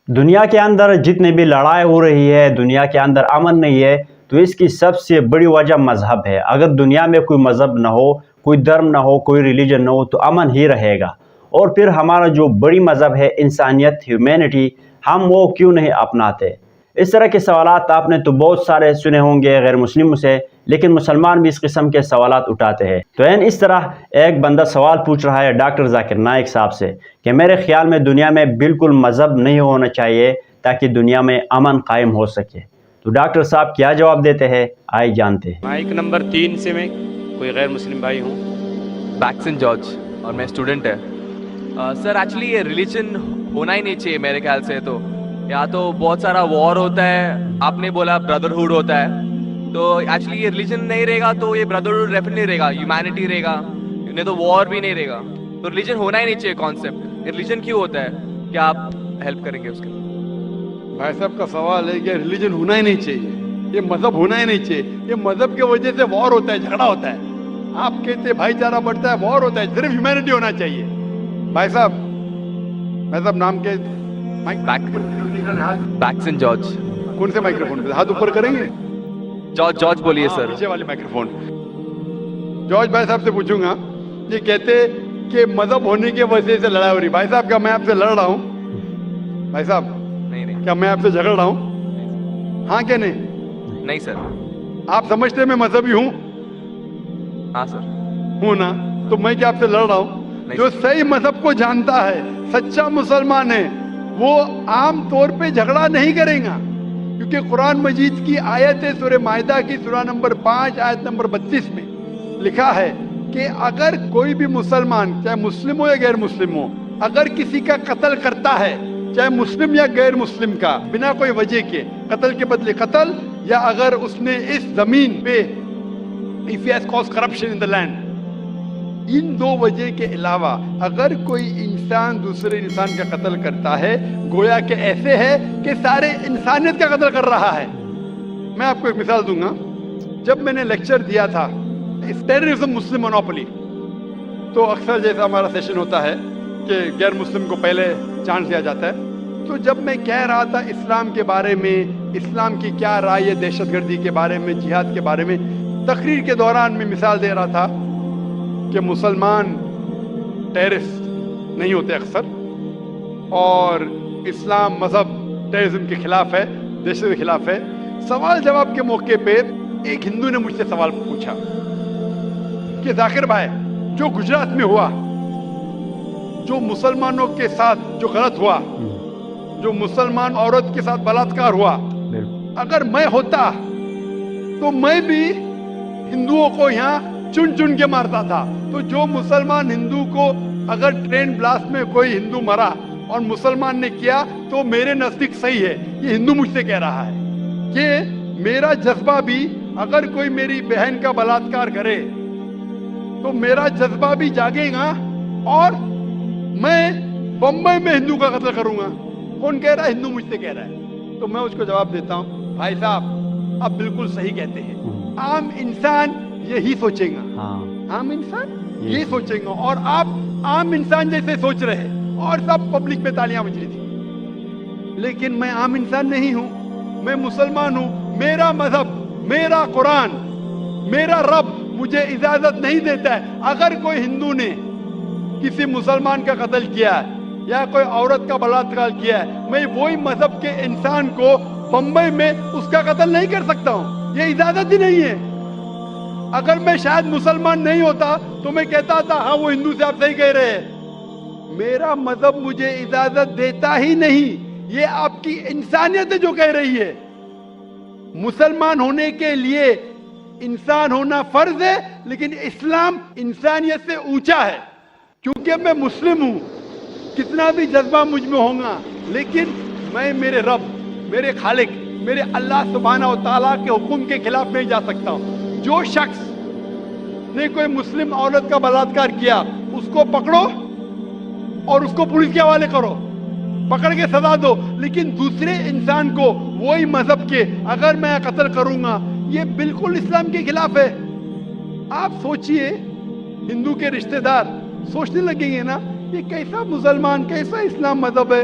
دنیا کے اندر جتنے بھی لڑائی ہو رہی ہے، دنیا کے اندر امن نہیں ہے، تو اس کی سب سے بڑی وجہ مذہب ہے۔ اگر دنیا میں کوئی مذہب نہ ہو، کوئی دھرم نہ ہو، کوئی ریلیجن نہ ہو تو امن ہی رہے گا۔ اور پھر ہمارا جو بڑی مذہب ہے انسانیت، ہیومینٹی، ہم وہ کیوں نہیں اپناتے؟ اس طرح کے سوالات آپ نے تو بہت سارے سنے ہوں گے غیر مسلموں سے، لیکن مسلمان بھی اس قسم کے سوالات اٹھاتے ہیں۔ تو اس طرح ایک بندہ سوال پوچھ رہا ہے ڈاکٹر ذاکر نائک صاحب سے کہ میرے خیال میں دنیا میں بالکل مذہب نہیں ہونا چاہیے تاکہ دنیا میں امن قائم ہو سکے۔ تو ڈاکٹر صاحب کیا جواب دیتے ہیں، آئے جانتے ہیں۔ مائک نمبر 3 سے میں کوئی غیر مسلم بھائی ہوں۔ بیکسن جارج، اور میں اسٹوڈنٹ ہے۔ سر ایکچولی یہ ریلیجن ہونا ہی نہیں چاہیے میرے خیال سے۔ تو یا تو بہت سارا وار ہوتا ہے، آپ نے بولا بردرہوڈ ہوتا ہے، تو ایکچولی یہ ریلیجن نہیں رہے گا تو یہ بردرہوڈ ڈیفینیٹلی رہے گا، ہیومینٹی رہے گا، نہیں تو وار بھی نہیں رہے گا۔ تو ریلیجن ہونا ہی نہیں چاہیے کانسیپٹ۔ ریلیجن کیوں ہوتا ہے؟ کیا آپ ہیلپ کریں گے اس کے؟ بھائی صاحب کا سوال ہے کہ ریلیجن ہونا ہی نہیں چاہیے، یہ مذہب ہونا ہی نہیں چاہیے، یہ مذہب کی وجہ سے وار ہوتا ہے، جھگڑا ہوتا ہے۔ آپ کہتے بھائی چارہ بڑھتا ہے، وار ہوتا ہے، صرف ہیومینٹی ہونا چاہیے۔ بھائی صاحب نام کے بیکسن جارج۔ کون سے مائکروفون پہ ہاتھ اوپر کریں گے؟ جارج بولیے سر۔ پیچھے والے مائکروفون۔ جارج بھائی صاحب سے پوچھوں گا، یہ کہتے کہ مذہب ہونے کی وجہ سے لڑائی ہو رہی۔ بھائی صاحب کیا میں آپ سے لڑ رہا ہوں؟ بھائی صاحب نہیں کیا میں آپ سے جھگڑ رہا ہوں؟ ہاں کہ نہیں؟ نہیں سر۔ آپ سمجھتے میں مذہبی ہوں؟ ہاں سر۔ ہوں نا؟ تو میں کیا آپ سے لڑ رہا ہوں؟ جو صحیح مذہب کو جانتا ہے، سچا مسلمان ہے، وہ عام طور پہ جھگڑا نہیں کرے گا، کیونکہ قرآن مجید کی آیت ہے سورہ مائدہ کی سورہ نمبر 5 آیت نمبر 32 میں لکھا ہے کہ اگر کوئی بھی مسلمان، چاہے مسلم ہو یا غیر مسلم ہو، اگر کسی کا قتل کرتا ہے، چاہے مسلم یا غیر مسلم کا، بنا کوئی وجہ کے، قتل کے بدلے قتل، یا اگر اس نے اس زمین پہ if he has caused corruption in the land، ان دو وجہ کے علاوہ اگر کوئی انسان دوسرے انسان کا قتل کرتا ہے، گویا کہ ایسے ہے کہ سارے انسانیت کا قتل کر رہا ہے۔ میں آپ کو ایک مثال دوں گا۔ جب میں نے لیکچر دیا تھا ٹیررزم مسلم مونوپولی، تو اکثر جیسا ہمارا سیشن ہوتا ہے کہ غیر مسلم کو پہلے چانس دیا جاتا ہے، تو جب میں کہہ رہا تھا اسلام کے بارے میں، اسلام کی کیا رائے ہے دہشت گردی کے بارے میں، جہاد کے بارے میں، تقریر کے دوران میں مثال دے رہا تھا کہ مسلمان ٹیررسٹ نہیں ہوتے اکثر، اور اسلام مذہب ٹیررزم کے خلاف ہے، دہشت کے خلاف ہے۔ سوال جواب کے موقع پہ ایک ہندو نے مجھ سے سوال پوچھا کہ ذاکر بھائی، جو گجرات میں ہوا، جو مسلمانوں کے ساتھ جو غلط ہوا، جو مسلمان عورت کے ساتھ بلاತ್ಕಾರ ہوا، اگر میں ہوتا تو میں بھی ہندوؤں کو یہاں چن چن کے مارتا تھا۔ تو جو مسلمان ہندو کو، اگر ٹرین بلاسٹ میں کوئی ہندو مرا اور مسلمان نے کیا تو میرے نزدیک صحیح ہے۔ یہ ہندو مجھ سے کہہ رہا ہے کہ میرا جذبہ بھی، اگر کوئی میری بہن کا بلاತ್ಕಾರ کرے تو میرا جذبہ بھی جاگے گا، اور میں بمبئی میں ہندو کا قتل کروں گا۔ کون کہہ رہا ہے؟ ہندو مجھ سے کہہ رہا ہے۔ تو میں اس کو جواب دیتا ہوں، بھائی صاحب آپ بالکل صحیح کہتے ہیں، عام انسان یہی سوچے گا، عام انسان یہی سوچے گا، اور آپ عام انسان جیسے سوچ رہے، اور سب پبلک میں تالیاں بج رہی تھی، لیکن میں عام انسان نہیں ہوں، میں مسلمان ہوں۔ میرا مذہب، میرا قرآن، میرا رب مجھے اجازت نہیں دیتا ہے اگر کوئی ہندو نے کسی مسلمان کا قتل کیا ہے یا کوئی عورت کا بلاತ್ಕಾರ کیا ہے، میں وہی مذہب کے انسان کو بمبئی میں اس کا قتل نہیں کر سکتا ہوں، یہ اجازت ہی نہیں ہے۔ اگر میں شاید مسلمان نہیں ہوتا تو میں کہتا تھا ہاں وہ ہندو سے آپ صحیح کہہ رہے ہیں۔ میرا مذہب مجھے اجازت دیتا ہی نہیں، یہ آپ کی انسانیت ہے جو کہہ رہی ہے۔ مسلمان ہونے کے لیے انسان ہونا فرض ہے، لیکن اسلام انسانیت سے اونچا ہے۔ کیونکہ میں مسلم ہوں، کتنا بھی جذبہ مجھ میں ہوگا، لیکن میں میرے رب، میرے خالق، میرے اللہ سبحانہ و تعالیٰ کے حکم کے خلاف نہیں جا سکتا ہوں۔ جو شخص نے کوئی مسلم عورت کا بلاತ್ಕಾರ کیا، اس کو پکڑو اور اس کو پولیس کے حوالے کرو، پکڑ کے سزا دو، لیکن دوسرے انسان کو وہی مذہب کے اگر میں قتل کروں گا، یہ بالکل اسلام کے خلاف ہے۔ آپ سوچئے، ہندو کے رشتہ دار سوچنے لگیں گے نا، یہ کیسا مسلمان، کیسا اسلام مذہب ہے؟